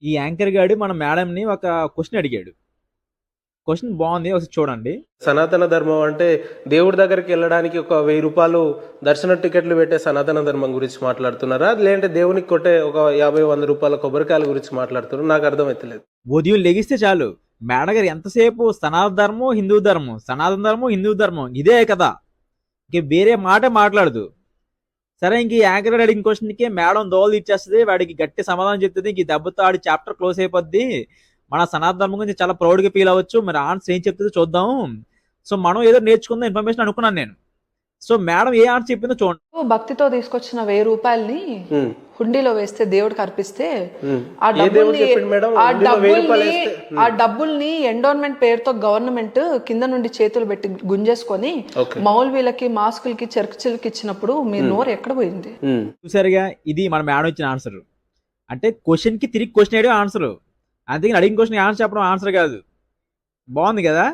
ఈ యాంకర్ గాడు మన మేడంని ఒక క్వశ్చన్ అడిగాడు. క్వశ్చన్ బాగుంది, ఒకసారి చూడండి. సనాతన ధర్మం అంటే దేవుడి దగ్గరికి వెళ్ళడానికి ఒక 1000 రూపాయలు దర్శన టికెట్లు పెట్టే సనాతన ధర్మం గురించి మాట్లాడుతున్నారా, లేదంటే దేవునికి కొట్టే ఒక 50-100 రూపాయల కొబ్బరికాయల గురించి మాట్లాడుతున్నారా? నాకు అర్థమైతలేదు. ఉదయం లెగిస్తే చాలు మేడం గారు ఎంతసేపు సనాతన ధర్మం హిందూ ధర్మం, సనాతన ధర్మం హిందూ ధర్మం, ఇదే కదా, ఇంక వేరే మాట మాట్లాడదు. సరే, ఇంక ఈ యాంకర్ గారు అడిగిన క్వశ్చన్కి మేడం దోవలు ఇచ్చేస్తుంది, వాడికి గట్టి సమాధానం చెప్తుంది. ఇంక ఈ దెబ్బతో ఆడి చాప్టర్ క్లోజ్ అయిపోద్ది. మన సనాతన ధర్మం గురించి చాలా ప్రౌడ్గా ఫీల్ అవ్వచ్చు. మరి ఆన్సర్ ఏం చెప్తుందో చూద్దాం. సో మనం ఏదో నేర్చుకుందాం ఇన్ఫర్మేషన్ అనుకున్నాను నేను. సో మేడం ఏ ఆన్సర్ చెప్పిందో చూడండి. భక్తితో తీసుకొచ్చిన 1000 రూపాయల్ని హుండీలో వేస్తే దేవుడికి అర్పిస్తే ఆ డబ్బుల్ని ఎండోన్మెంట్ పేరుతో గవర్నమెంట్ కింద నుండి చేతులు పెట్టి గుంజేసుకొని మౌల్వీలకి మాస్కులకి చర్చిలకి ఇచ్చినప్పుడు మీ నోరు ఎక్కడ పోయింది? చూసారుగా, ఇది మన మేడం ఇచ్చిన ఆన్సర్. అంటే క్వశ్చన్ కి తిరిగి క్వశ్చన్ వేయడం ఆన్సర్, అందుకని అడిగిన క్వశ్చన్ ఆన్సర్ చెప్పడం ఆన్సర్ కాదు. బాగుంది కదా,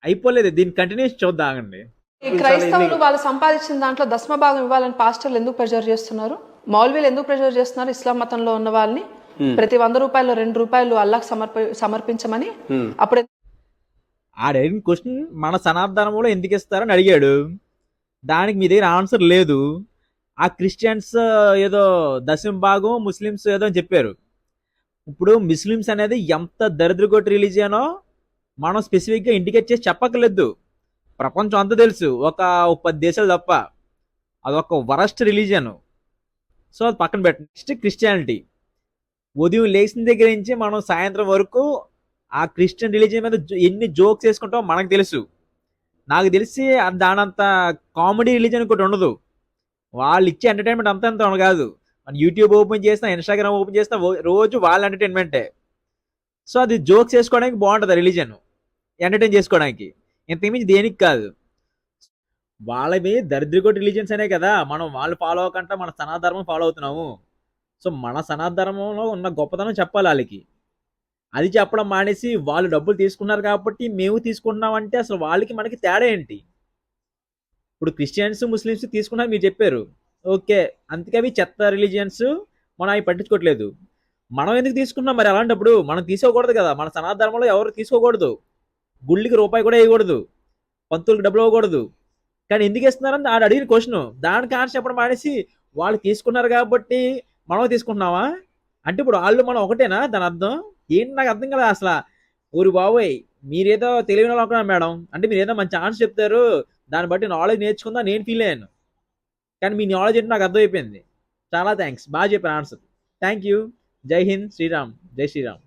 అయిపోలేదు. దీన్ని కంటిన్యూస్ చూద్దాం, ఆగండి. ఈ క్రైస్తవులు వాళ్ళు సంపాదించిన దాంట్లో దశమ భాగం ఇవ్వాలని పాస్టర్లు ఎందుకు ప్రెజర్ చేస్తున్నారు? మౌల్వీలు ఎందుకు ప్రెజర్ చేస్తున్నారు? ఇస్లాం మతంలో ఉన్న వాళ్ళని ప్రతి 100 రూపాయలు 2 రూపాయలు అల్లాహ్ సమర్పించమని. అప్పుడు అడిగిన క్వశ్చన్ మన సనాతన ధర్మంలో ఎందుకు ఇస్తారని అడిగాడు. దానికి మీ దగ్గర ఆన్సర్ లేదు. ఆ క్రిస్టియన్స్ ఏదో దశమ భాగం, ముస్లిమ్స్ ఏదో అని చెప్పారు. ఇప్పుడు ముస్లిమ్స్ అనేది ఎంత దరిద్రగొట్టి రిలీజియనో మనం స్పెసిఫిక్గా ఇండికేట్ చేసి చెప్పక్కర్లేదు. ప్రపంచం అంతా తెలుసు, ఒక 10 దేశాలు తప్ప. అదొక వరస్ట్ రిలీజియన్. సో అది పక్కన పెట్టండి. Next Christianity. ఉదయం లేచిన దగ్గర నుంచి మనం సాయంత్రం వరకు ఆ క్రిస్టియన్ రిలీజియన్ మీద ఎన్ని జోక్స్ వేసుకుంటామో మనకు తెలుసు. నాకు తెలిసి దానంత కామెడీ రిలీజియన్ ఒకటి ఉండదు. వాళ్ళు ఇచ్చే ఎంటర్టైన్మెంట్ అంత కాదు. మన యూట్యూబ్ ఓపెన్ చేసినా, ఇన్స్టాగ్రామ్ ఓపెన్ చేసినా రోజు వాళ్ళ ఎంటర్టైన్మెంటే. సో అది జోక్స్ వేసుకోవడానికి బాగుంటుంది రిలీజియన్, ఎంటర్టైన్ చేసుకోవడానికి. ఇంతకుమించి దేనికి కాదు. వాళ్ళవి దరిద్రగొట్టి రిలీజియన్స్ అనే కదా మనం వాళ్ళు ఫాలో అవ్వకుండా మన సనాతన ధర్మం ఫాలో అవుతున్నాము. సో మన సనాతన ధర్మంలో ఉన్న గొప్పతనం చెప్పాలి వాళ్ళకి. అది చెప్పడం మానేసి వాళ్ళు డబ్బులు తీసుకున్నారు కాబట్టి మేము తీసుకుంటున్నాం అంటే అసలు వాళ్ళకి మనకి తేడా ఏంటి? ఇప్పుడు క్రిస్టియన్స్ ముస్లిమ్స్ తీసుకున్నారు మీరు చెప్పారు, ఓకే. అందుకే అవి చెత్త రిలీజియన్స్, మనం అవి పట్టించుకోవట్లేదు. మనం ఎందుకు తీసుకున్నాం మరి? అలాంటప్పుడు మనం తీసుకోకూడదు కదా. మన సనాతన ధర్మంలో ఎవరు తీసుకోకూడదు. గుళ్ళకి రూపాయి కూడా వేయకూడదు, పంతులకు డబ్బులు ఇవ్వకూడదు. కానీ ఎందుకు ఇస్తున్నారని ఆడు అడిగిన క్వశ్చన్, దానికి ఆన్సర్ చెప్పడం మానేసి వాళ్ళు తీసుకున్నారు కాబట్టి మనం తీసుకుంటున్నావా అంటే ఇప్పుడు వాళ్ళు మనం ఒకటేనా? దాని అర్థం ఏంటి నాకు అర్థం కదా అసలు. ఊరి బాబోయ్, మీరేదో తెలియని వాళ్ళు అనుకున్నాను మేడం. అంటే మీరు ఏదో మంచి ఆన్సర్ చెప్తారు, దాన్ని బట్టి నాలెడ్జ్ నేర్చుకుందా నేను ఫీల్ అయ్యాను. కానీ మీ నాలెడ్జ్ ఏంటి నాకు అర్థమైపోయింది. చాలా థ్యాంక్స్, బాగా చెప్పారు ఆన్సర్. Thank you. జై హింద్, శ్రీరామ్, జై శ్రీరామ్.